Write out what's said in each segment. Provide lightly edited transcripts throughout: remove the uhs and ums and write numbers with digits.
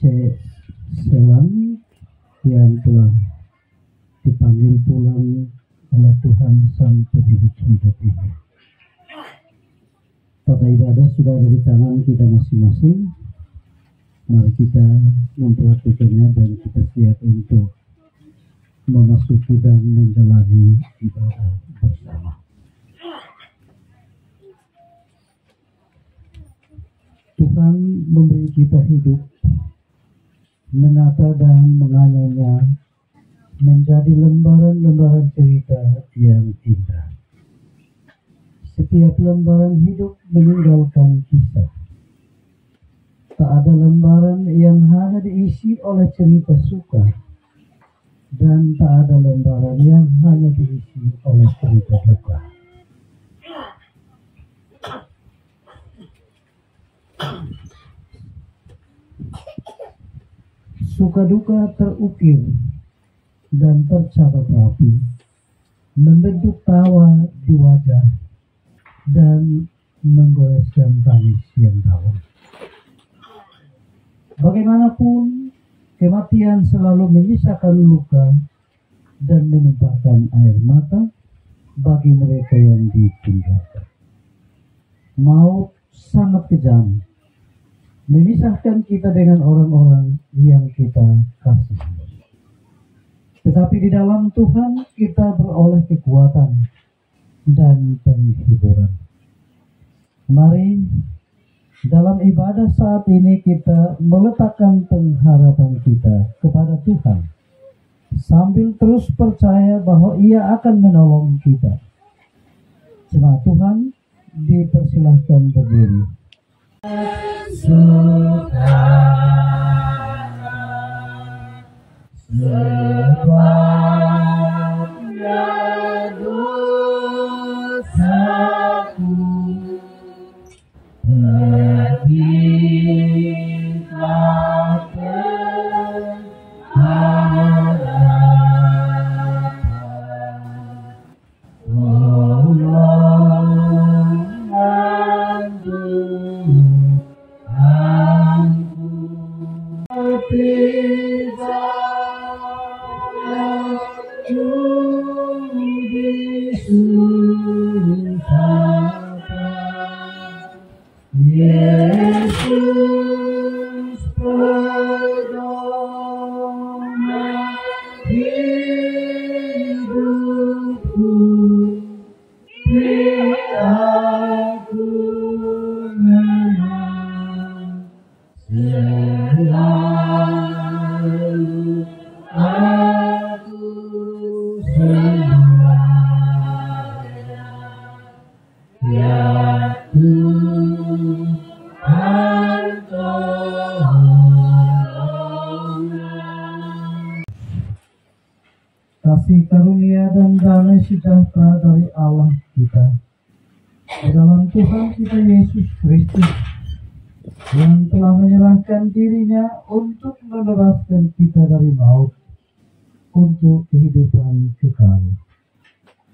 C. Selang yang telah dipanggil pulang oleh Tuhan Sang Pemilik hidup ini. Tata ibadah sudah ada di tangan kita masing-masing. Mari kita memperhatikannya dan kita siap untuk memasuki dan menjalani ibadah bersama. Tuhan memberi kita hidup, menata dan menganiaya menjadi lembaran-lembaran cerita yang indah. Setiap lembaran hidup meninggalkan kisah. Tak ada lembaran yang hanya diisi oleh cerita suka, dan tak ada lembaran yang hanya diisi oleh cerita duka. Suka duka terukir dan tercatat rapi, membentuk tawa di wajah dan menggoreskan tangis yang dalam. Bagaimanapun, kematian selalu menyisakan luka dan menumpahkan air mata bagi mereka yang ditinggalkan. Maut sangat kejam, memisahkan kita dengan orang-orang yang kita kasihi. Tetapi di dalam Tuhan kita beroleh kekuatan dan penghiburan. Mari dalam ibadah saat ini kita meletakkan pengharapan kita kepada Tuhan, sambil terus percaya bahwa Ia akan menolong kita. Jemaat Tuhan dipersilahkan berdiri. Sebabnya dosaku berilah pengharapan, tolongan Yesus pedoman hidupku, beri aku menang selalu, aku semuanya ya Tuhan tolonglah. Kasih karunia dan damai sejahtera dari Allah kita di dalam Tuhan kita Yesus Kristus, yang telah menyerahkan dirinya untuk membebaskan kita dari maut untuk kehidupan kekal.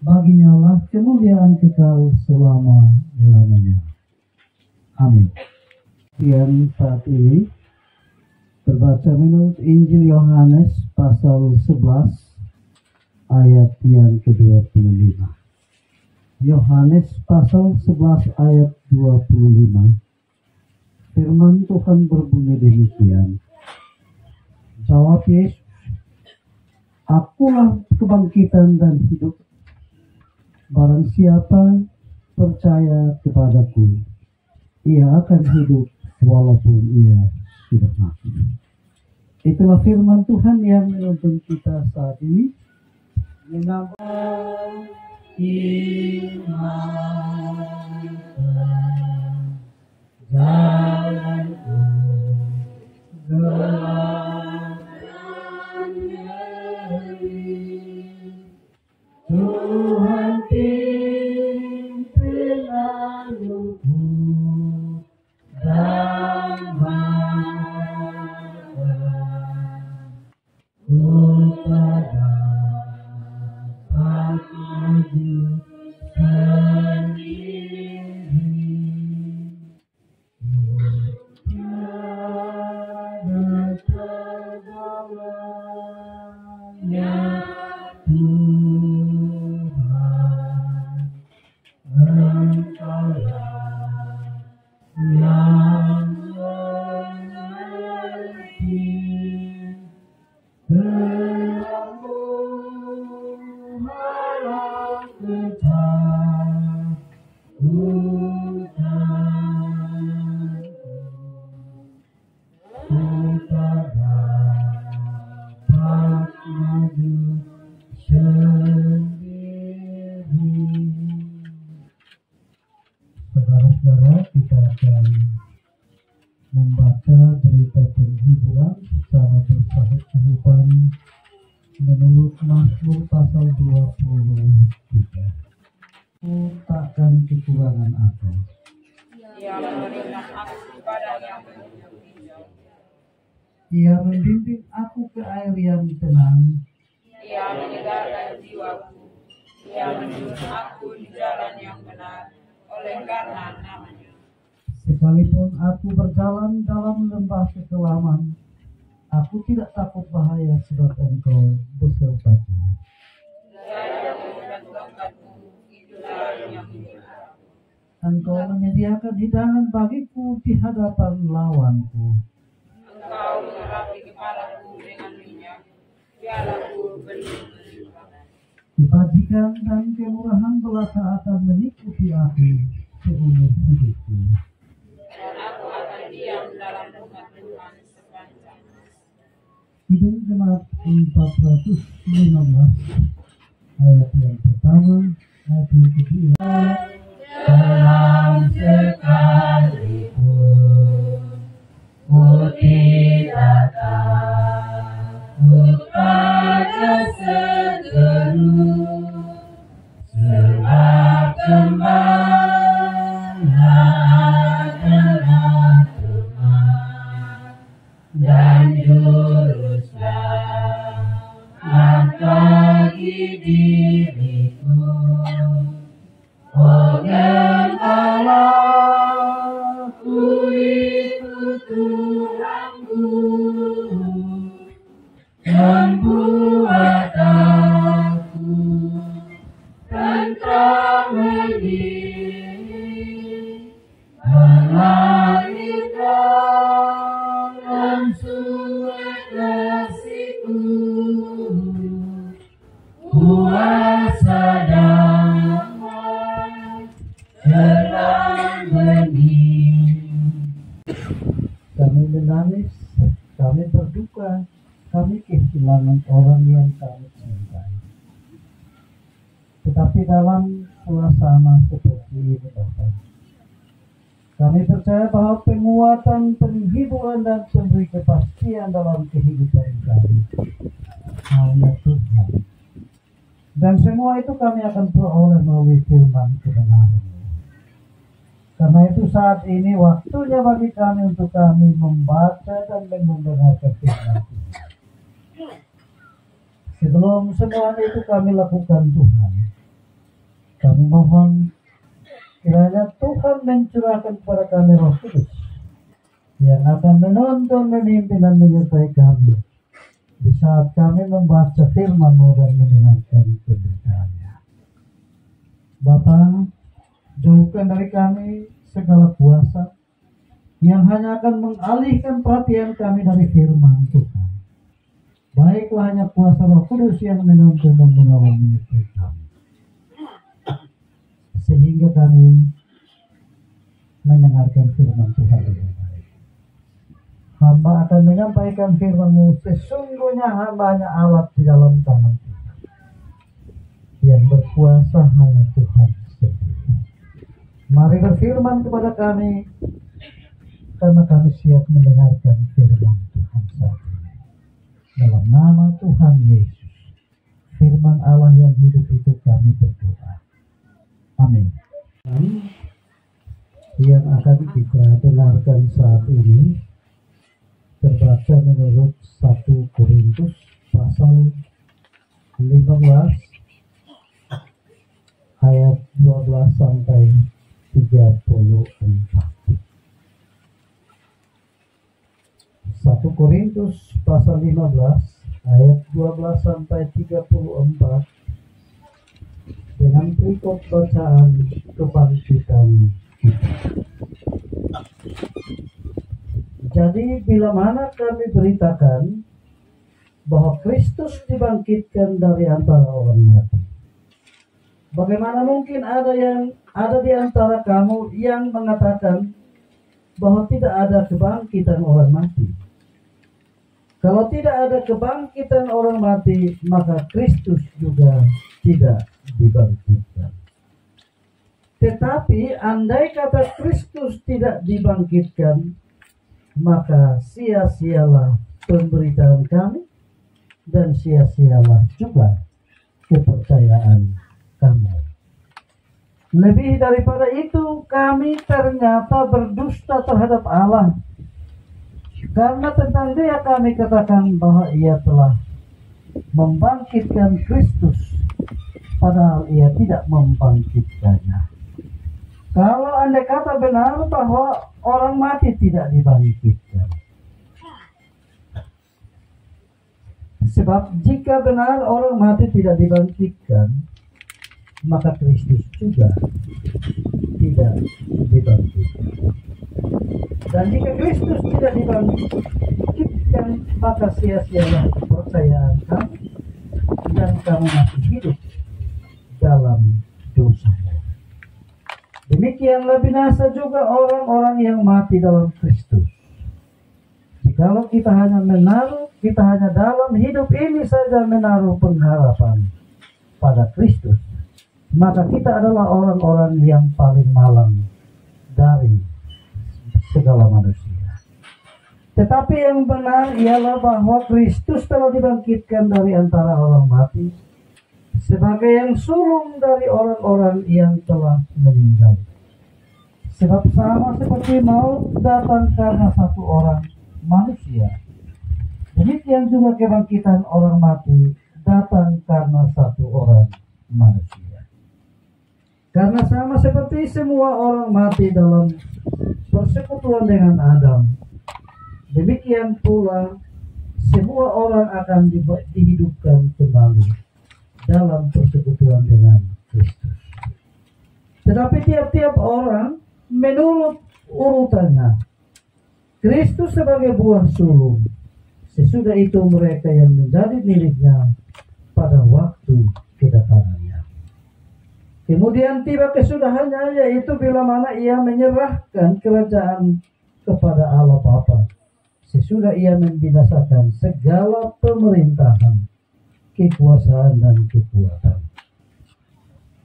Baginya lah kemuliaan kekal selama-lamanya. Amin. Dan saat ini terbaca menurut Injil Yohanes pasal 11 ayat yang ke-25. Yohanes pasal 11 ayat 25. Firman Tuhan berbunyi demikian. Jawab Yesus, "Akulah kebangkitan dan hidup. Barang siapa percaya kepadaku, ia akan hidup walaupun ia sudah mati." Itulah firman Tuhan yang menuntun kita saat ini. Menambah iman jalanku gelapkan nyeri, Tuhan pimpin laluku damaikan ku pada maju sendiri. berita penghiburan secara bersahutan menurut Mazmur pasal 23. Aku takkan kekurangan aku. Ia memberikan aku kepada yang berhijau. Ia membimbing aku ke air yang tenang. Ia menyegarkan jiwaku. Ia menuntun aku di jalan yang benar oleh karena namanya. Sekalipun aku berjalan dalam lembah kekelaman, aku tidak takut bahaya sebab Engkau besertaku. Gajamu dan tongkatmu, itulah yang menghibur. Engkau menyediakan hidangan bagiku di hadapan lawanku. Engkau mengurapi kepalaku dengan minyak, pialaku penuh berlimpah. Kebajikan dan kemurahan belaka akan mengikuti aku seumur hidupku. Dan aku akan diam dalam rumah Tuhan sepanjang masa. Kidung Jemaat 415 ayat yang pertama, ayat yang kedua. Dalam sekalipun ku tidak takut pada seteru, sebab Tuhan adalah Tuhan dan juru selamat bagi diriku. Oh gembalaku ikut Tuhanku, membuat aku tentram hening, melahirkan suai kasihku, kuasa damai terang bening. Kami menangis, kami berduka, kami kehilangan orang yang kami cintai. Tetapi dalam suasana seperti ini, Bapak, kami percaya bahwa penguatan, penghiburan, dan pemberi kepastian dalam kehidupan kami hanya Tuhan. Dan semua itu kami akan peroleh melalui firman kebenaran. Karena itu saat ini waktunya bagi kami untuk kami membaca dan mendengarkan firman Tuhan. Sebelum semua itu kami lakukan Tuhan, kami mohon kiranya Tuhan mencurahkan kepada kami Roh Kudus yang akan menuntun, memimpin, dan menyertai kami di saat kami membaca firman-Mu dan mendengarkan pemberitaannya. Bapa, jauhkan dari kami segala kuasa yang hanya akan mengalihkan perhatian kami dari firman Tuhan. Baiklah hanya kuasa Roh Kudus yang menuntun dan mengawal menyertai kami, sehingga kami mendengarkan firman Tuhan dengan baik. Hamba akan menyampaikan firman-Mu, sesungguhnya hamba hanya alat di dalam tangan Tuhan. Yang berkuasa hanya Tuhan sendiri. Mari berfirman kepada kami, karena kami siap mendengarkan firman Tuhan saat ini. Dalam nama Tuhan Yesus, firman Allah yang hidup itu kami berdoa. Amin. Yang akan kita dengarkan saat ini terbaca menurut 1 Korintus pasal 15 ayat 12 sampai 34. 1 Korintus pasal 15 ayat 12 sampai 34 dengan berikut bacaan kebangkitan kita. Jadi bila mana kami beritakan bahwa Kristus dibangkitkan dari antara orang mati, bagaimana mungkin ada di antara kamu yang mengatakan bahwa tidak ada kebangkitan orang mati? Kalau tidak ada kebangkitan orang mati, maka Kristus juga tidak dibangkitkan. Tetapi andai kata Kristus tidak dibangkitkan, maka sia-sialah pemberitaan kami dan sia-sialah juga kepercayaan kamu. Lebih daripada itu, kami ternyata berdusta terhadap Allah. Karena tentang Dia kami katakan bahwa Ia telah membangkitkan Kristus, padahal Ia tidak membangkitkannya. Kalau andai kata benar bahwa orang mati tidak dibangkitkan. Sebab jika benar orang mati tidak dibangkitkan, maka Kristus juga tidak dibangkitkan. Dan jika Kristus tidak dibangkitkan, maka sia-sialah kepercayaan kamu dan kamu masih hidup dalam dosamu. Demikianlah binasa juga orang-orang yang mati dalam Kristus. Jikalau kita hanya dalam hidup ini saja menaruh pengharapan pada Kristus, maka kita adalah orang-orang yang paling malang dari segala manusia. Tetapi yang benar ialah bahwa Kristus telah dibangkitkan dari antara orang mati sebagai yang sulung dari orang-orang yang telah meninggal. Sebab sama seperti maut datang karena satu orang manusia, demikian juga kebangkitan orang mati datang karena satu orang manusia. Karena sama seperti semua orang mati dalam persekutuan dengan Adam, demikian pula semua orang akan dihidupkan kembali dalam persekutuan dengan Kristus. Tetapi tiap-tiap orang menurut urutannya. Kristus sebagai buah sulung, sesudah itu mereka yang menjadi miliknya pada waktu kedatangannya. Kemudian tiba kesudahannya, yaitu bila mana ia menyerahkan kerajaan kepada Allah Bapa, sesudah ia membinasakan segala pemerintahan, kekuasaan dan kekuatan.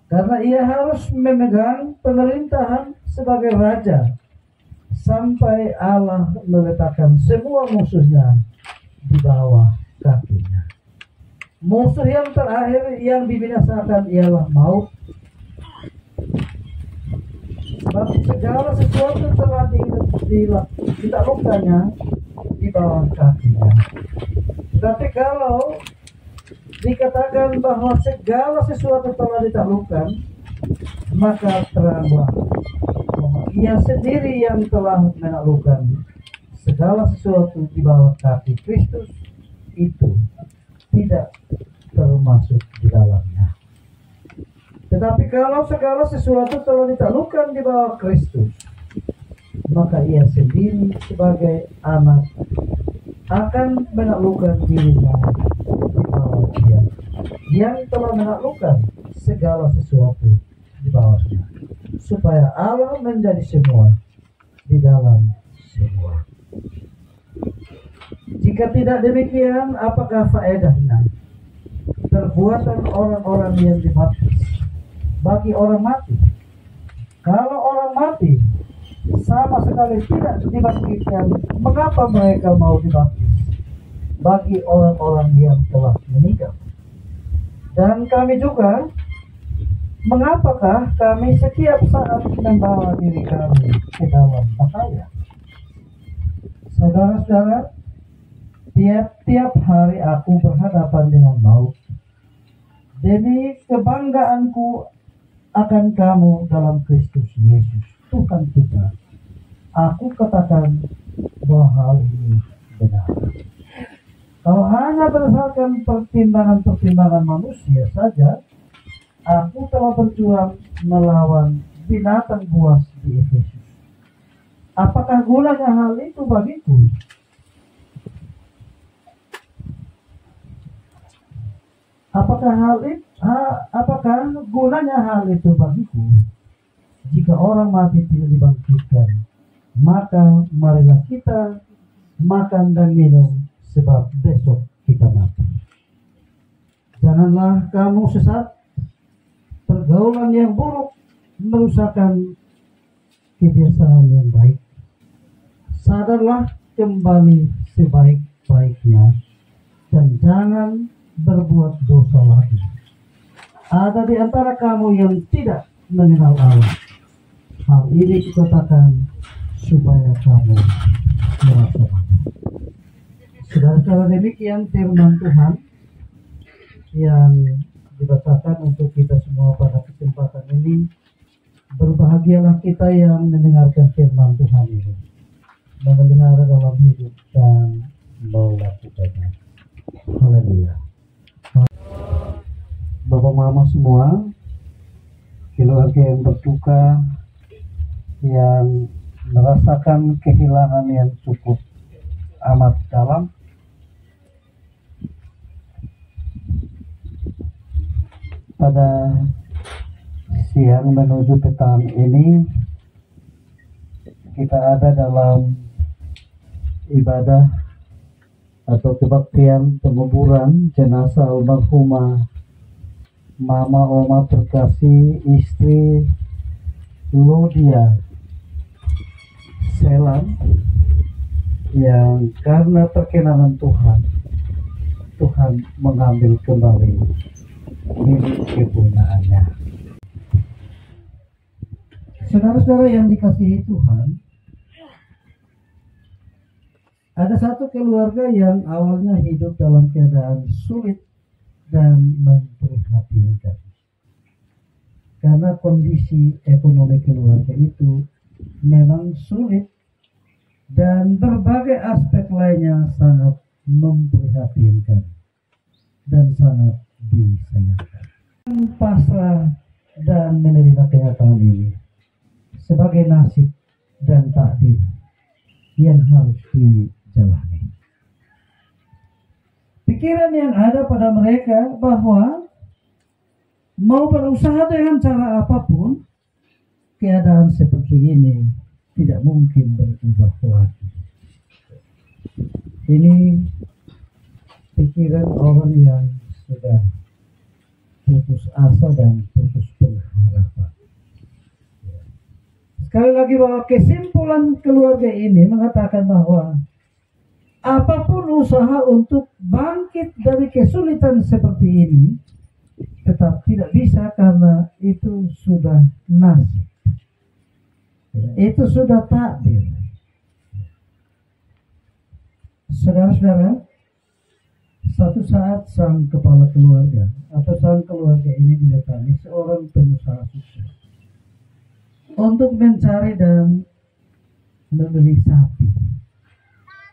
Karena ia harus memegang pemerintahan sebagai raja, sampai Allah meletakkan semua musuhnya di bawah kakinya. Musuh yang terakhir yang dibinasakan ialah maut. Sebab segala sesuatu telah ditaklukkannya di bawah kakinya. Tetapi kalau dikatakan bahwa segala sesuatu telah ditaklukkan, maka teranglah bahwa Ia sendiri yang telah menaklukkan segala sesuatu di bawah kaki Kristus itu tidak termasuk di dalamnya. Tetapi kalau segala sesuatu telah ditaklukkan di bawah Kristus, maka Ia sendiri sebagai anak akan menaklukkan dirinya di bawah Dia yang telah menaklukkan segala sesuatu di bawahnya, supaya Allah menjadi semua di dalam semua. Jika tidak demikian, apakah faedahnya perbuatan orang-orang yang dibaptis bagi orang mati? Kalau orang mati sama sekali tidak dibangkitkan, mengapa mereka mau dibaptis bagi orang-orang yang telah meninggal? Dan kami juga, mengapakah kami setiap saat membawa diri kami ke dalam bahaya? Saudara-saudara, tiap-tiap hari aku berhadapan dengan maut. Demi kebanggaanku akan kamu dalam Kristus Yesus, Tuhan kita, aku katakan bahwa hal ini benar. Kalau hanya berdasarkan pertimbangan-pertimbangan manusia saja, aku telah berjuang melawan binatang buas di Efesus. Apakah gunanya hal itu bagiku? Apakah gunanya hal itu bagiku? Jika orang mati tidak dibangkitkan, maka marilah kita makan dan minum, sebab besok kita mati. Janganlah kamu sesat. Pergaulan yang buruk merusakkan kebiasaan yang baik. Sadarlah kembali sebaik-baiknya dan jangan berbuat dosa lagi. Ada di antara kamu yang tidak mengenal Allah. Hal ini dikatakan supaya kamu merasa malu. Saudara-saudara, demikian firman Tuhan yang dibacakan untuk kita semua pada kesempatan ini. Berbahagialah kita yang mendengarkan firman Tuhan ini, memelihara dalam hidup dan melakukannya. Haleluya. Bapak Mama semua, keluarga yang berduka, yang merasakan kehilangan yang cukup amat dalam, pada siang menuju petang ini kita ada dalam ibadah atau kebaktian penguburan jenazah almarhumah Mama Oma Terkasih istri Lodia Selam, yang karena perkenanan Tuhan mengambil kembali milik kepunyaannya. Saudara-saudara yang dikasihi Tuhan, ada satu keluarga yang awalnya hidup dalam keadaan sulit dan memprihatinkan. Karena kondisi ekonomi keluarga itu memang sulit dan berbagai aspek lainnya sangat memprihatinkan dan sangat disayangkan. Pasrah dan menerima kenyataan ini sebagai nasib dan takdir yang harus dijalani. Pikiran yang ada pada mereka bahwa mau berusaha dengan cara apapun, keadaan seperti ini tidak mungkin berubah lagi. Ini pikiran orang yang sudah putus asa dan putus pengharapan. Sekali lagi bahwa kesimpulan keluarga ini mengatakan bahwa apapun usaha untuk bangkit dari kesulitan seperti ini tetap tidak bisa, karena itu sudah nasib. Itu sudah takdir. Saudara-saudara, satu saat sang kepala keluarga atau sang keluarga ini didatangi seorang pengusaha sukses untuk mencari dan membeli sapi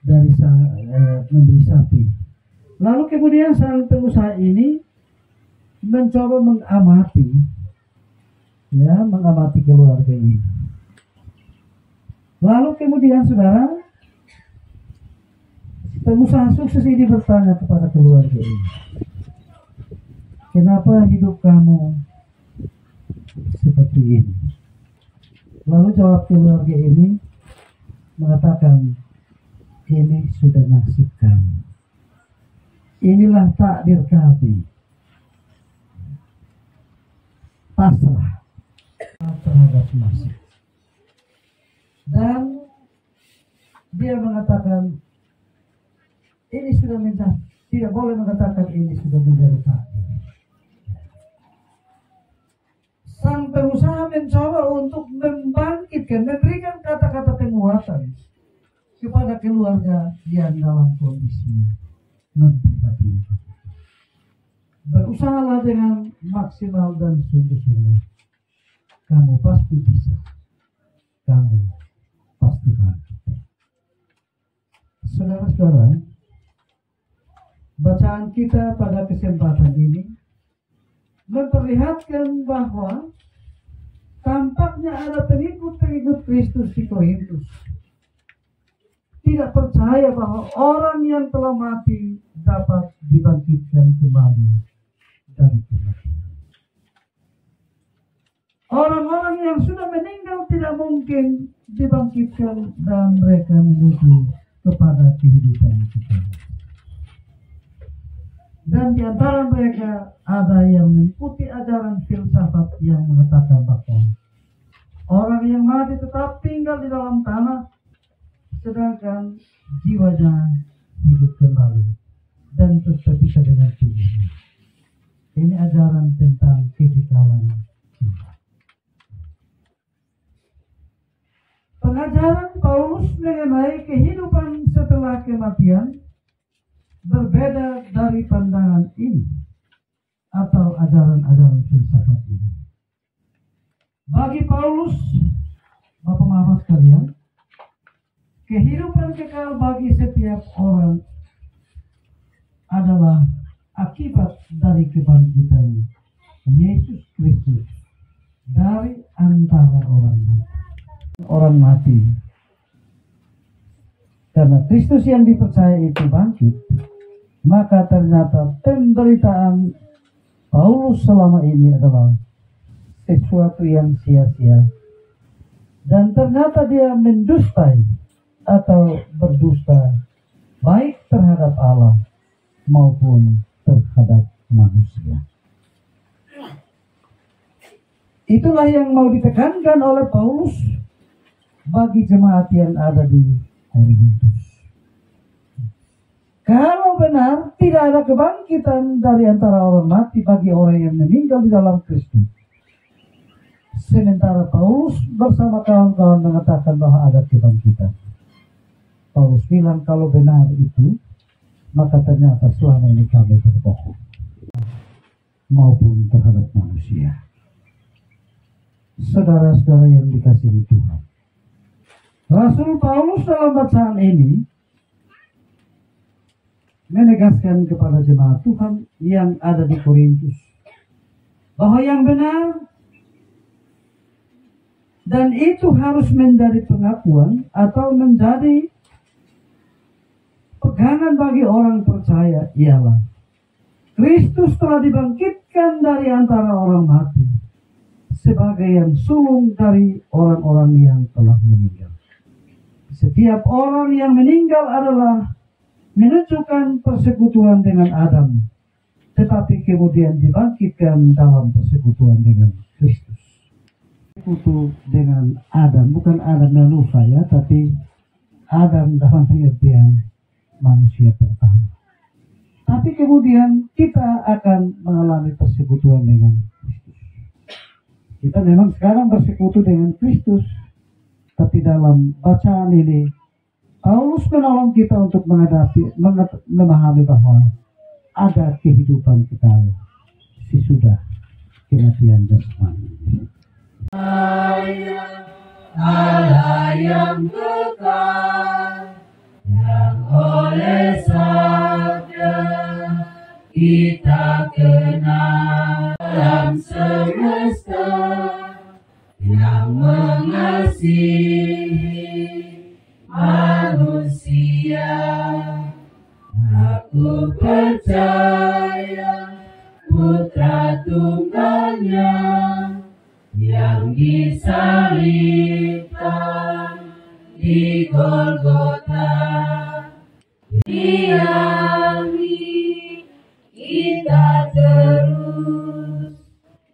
membeli sapi. Lalu kemudian sang pengusaha ini mencoba mengamati keluarga ini. Lalu kemudian saudara, pengusaha sukses ini bertanya kepada keluarga ini, kenapa hidup kamu seperti ini? Lalu jawab keluarga ini mengatakan, ini sudah nasib kami. Inilah takdir kami. Pasrah terhadap nasib. Dan dia mengatakan, ini sudah menjadi, tidak boleh mengatakan ini sudah menjadi takdir. Sang pengusaha mencoba untuk membangkitkan, memberikan kata-kata penguatan kepada keluarga yang dalam kondisi memprihatinkan. Berusahalah dengan maksimal dan sungguh-sungguh. Kamu pasti bisa. Kamu pasti bangkit. Saudara-saudara, bacaan kita pada kesempatan ini memperlihatkan bahwa tampaknya ada pengikut-pengikut Kristus di Korintus tidak percaya bahwa orang yang telah mati dapat dibangkitkan kembali dari kematian. Orang-orang yang sudah meninggal tidak mungkin dibangkitkan dan mereka menuju kepada kehidupan kekal. Dan di antara mereka ada yang mengikuti ajaran filsafat yang mengatakan bahwa orang yang mati tetap tinggal di dalam tanah, sedangkan jiwanya hidup kembali dan terpisah dengan tubuhnya. Ini ajaran tentang kekekalan jiwa. Pengajaran Paulus mengenai kehidupan setelah kematian berbeda dari pandangan ini atau ajaran-ajaran filsafat ini. Bagi Paulus, Bapak-Bapak sekalian, kehidupan kekal bagi setiap orang adalah akibat dari kebangkitan Yesus Kristus dari antara orang mati. Karena Kristus yang dipercaya itu bangkit, maka ternyata penderitaan Paulus selama ini adalah sesuatu yang sia-sia. Dan ternyata dia mendustai atau berdusta baik terhadap Allah maupun terhadap manusia. Itulah yang mau ditekankan oleh Paulus bagi jemaat yang ada di Korintus. Kalau benar tidak ada kebangkitan dari antara orang mati bagi orang yang meninggal di dalam Kristus, sementara Paulus bersama kawan-kawan mengatakan bahwa ada kebangkitan. Paulus bilang kalau benar itu, maka ternyata selama ini kami berbohong maupun terhadap manusia. Saudara-saudara yang dikasihi Tuhan, Rasul Paulus dalam bacaan ini menegaskan kepada jemaat Tuhan yang ada di Korintus bahwa yang benar dan itu harus menjadi pengakuan atau menjadi pegangan bagi orang percaya ialah Kristus telah dibangkitkan dari antara orang mati sebagai yang sulung dari orang-orang yang telah meninggal. Setiap orang yang meninggal adalah menunjukkan persekutuan dengan Adam, tetapi kemudian dibangkitkan dalam persekutuan dengan Kristus. Persekutu dengan Adam, bukan Adam dan Nusa ya, tapi Adam dalam pengertian manusia pertama. Tapi kemudian kita akan mengalami persekutuan dengan Kristus. Kita memang sekarang bersekutu dengan Kristus, tapi dalam bacaan ini Paulus menolong kita untuk memahami bahwa ada kehidupan kekal sesudah kematian jasmani. Allah yang kekal, yang oleh sabda kita kenal dalam semesta, yang mengasihi manusia. Aku percaya Putra Tunggalnya yang disalibkan di Golgota, diami kita terus.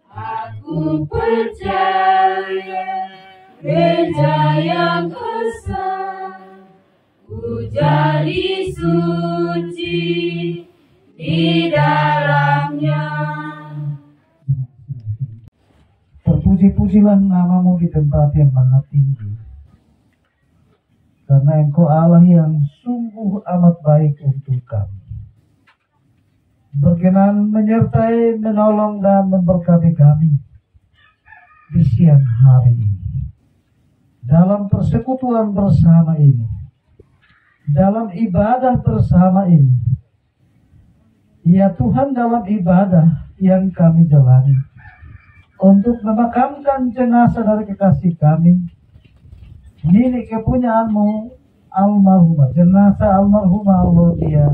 Aku percaya gereja yang besar, ku jadi suci di dalamnya. Terpuji-pujilah namamu di tempat yang maha tinggi, karena Engkau Allah yang sungguh amat baik untuk kami, berkenan menyertai, menolong dan memberkati kami di siang hari ini, dalam persekutuan bersama ini, dalam ibadah bersama ini. Ya Tuhan, dalam ibadah yang kami jalani untuk memakamkan jenazah dari kekasih kami, milik kepunyaanmu, almarhumah, jenazah almarhumah Aulodia,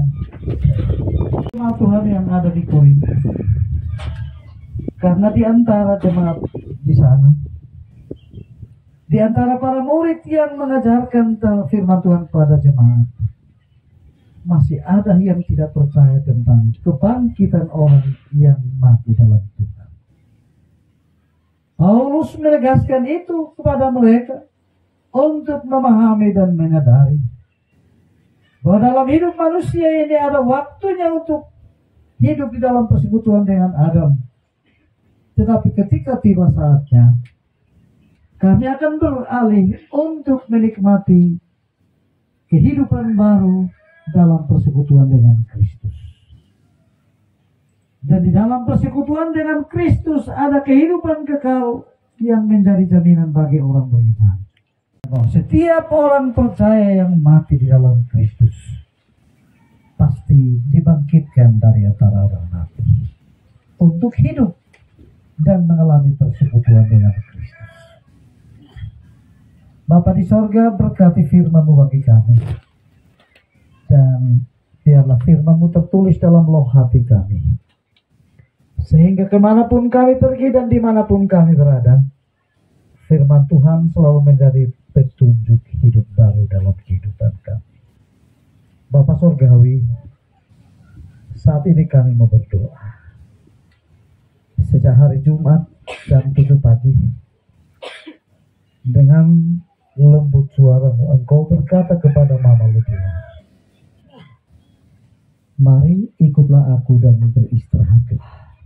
Tuhan yang ada di Korintus. Karena di antara jemaat di sana, di antara para murid yang mengajarkan firman Tuhan kepada jemaat, masih ada yang tidak percaya tentang kebangkitan orang yang mati dalam Tuhan. Paulus menegaskan itu kepada mereka untuk memahami dan menyadari Bahwa dalam hidup manusia ini ada waktunya untuk hidup di dalam persekutuan dengan Adam. Tetapi ketika tiba saatnya, kami akan beralih untuk menikmati kehidupan baru dalam persekutuan dengan Kristus. Dan di dalam persekutuan dengan Kristus ada kehidupan kekal yang menjadi jaminan bagi orang beriman. Setiap orang percaya yang mati di dalam Kristus pasti dibangkitkan dari antara orang mati untuk hidup dan mengalami persekutuan dengan Kristus. Bapa di sorga, berkati firman-Mu bagi kami, dan biarlah firman-Mu tertulis dalam loh hati kami, sehingga kemanapun kami pergi dan dimanapun kami berada, firman Tuhan selalu menjadi petunjuk hidup baru dalam kehidupan kami. Bapa Surgawi, saat ini kami mau berdoa. Sejak hari Jumat jam 7 pagi, dengan lembut suara-Mu Engkau berkata kepada Mama Lydia, mari ikutlah aku dan beristirahatlah.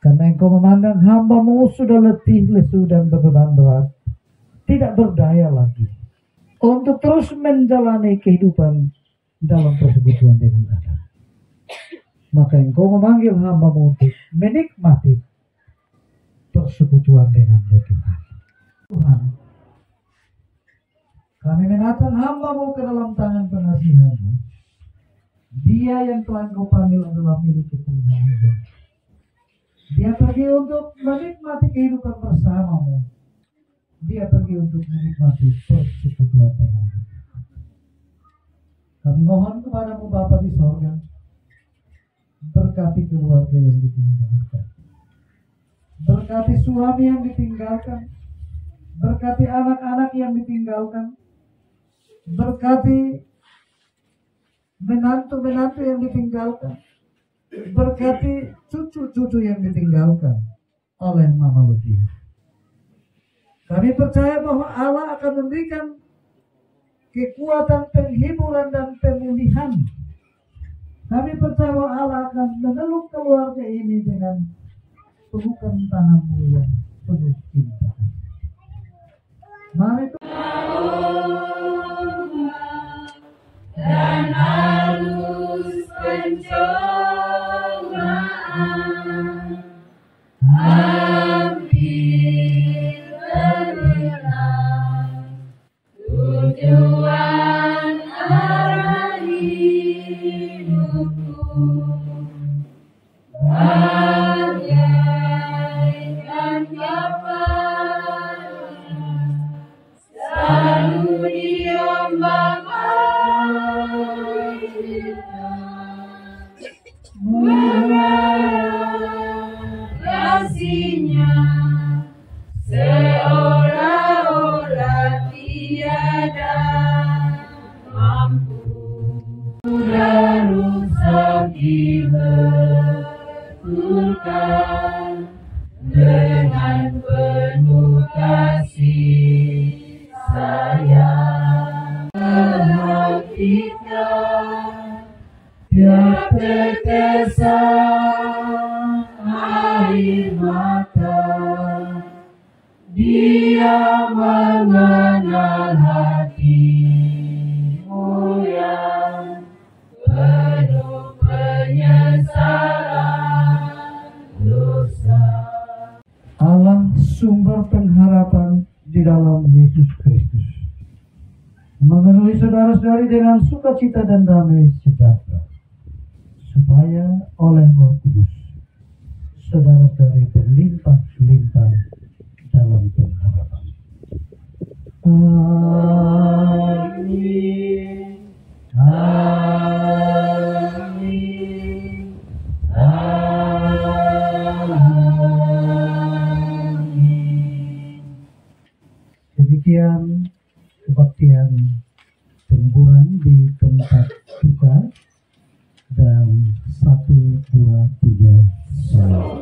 Karena Engkau memandang hamba-Mu sudah letih, lesu, dan beban berat, tidak berdaya lagi untuk terus menjalani kehidupan dalam persekutuan dengan Allah. Maka Engkau memanggil hamba-Mu untuk menikmati persekutuan dengan-Mu, Tuhan. Tuhan, kami menaruh hamba-Mu ke dalam tangan pengasihan-Mu. Dia yang telah Engkau panggil adalah milik Tuhan. Dia pergi untuk menikmati kehidupan bersama-Mu. Dia pergi untuk menikmati persekutuan dengan-Mu. Kami mohon kepada-Mu Bapa di sorga, berkati keluarga yang ditinggalkan, berkati suami yang ditinggalkan, berkati anak-anak yang ditinggalkan, berkati menantu-menantu yang ditinggalkan, berkati cucu-cucu yang ditinggalkan oleh Mama Lydia. Kami percaya bahwa Allah akan memberikan kekuatan penghiburan dan pemulihan. Kami percaya bahwa Allah akan memeluk keluarga ini dengan pelukan tangan-Mu yang penuh cinta. Mari dan halus pencobaan, hampir terhilang tujuan arah hidupku, bagaikan kapal selalu diombak kasihnya seolah-olah tiada mampu rusak dibetulkan dengan penuh kasih sayang. Perhatikan tiap tetesan air mata, Dia mengenal hatimu yang penuh penyesalan dosa. Allah sumber pengharapan di dalam Yesus Kristus memenuhi saudara-saudari dengan sukacita dan damai sejahtera, supaya oleh Roh Kudus saudara-saudari berlimpah-limpah dalam pengharapan. Amin. Amin. Amin. Demikian kebaktian penghiburan di tempat duka, dan 1, 2, 3 salam.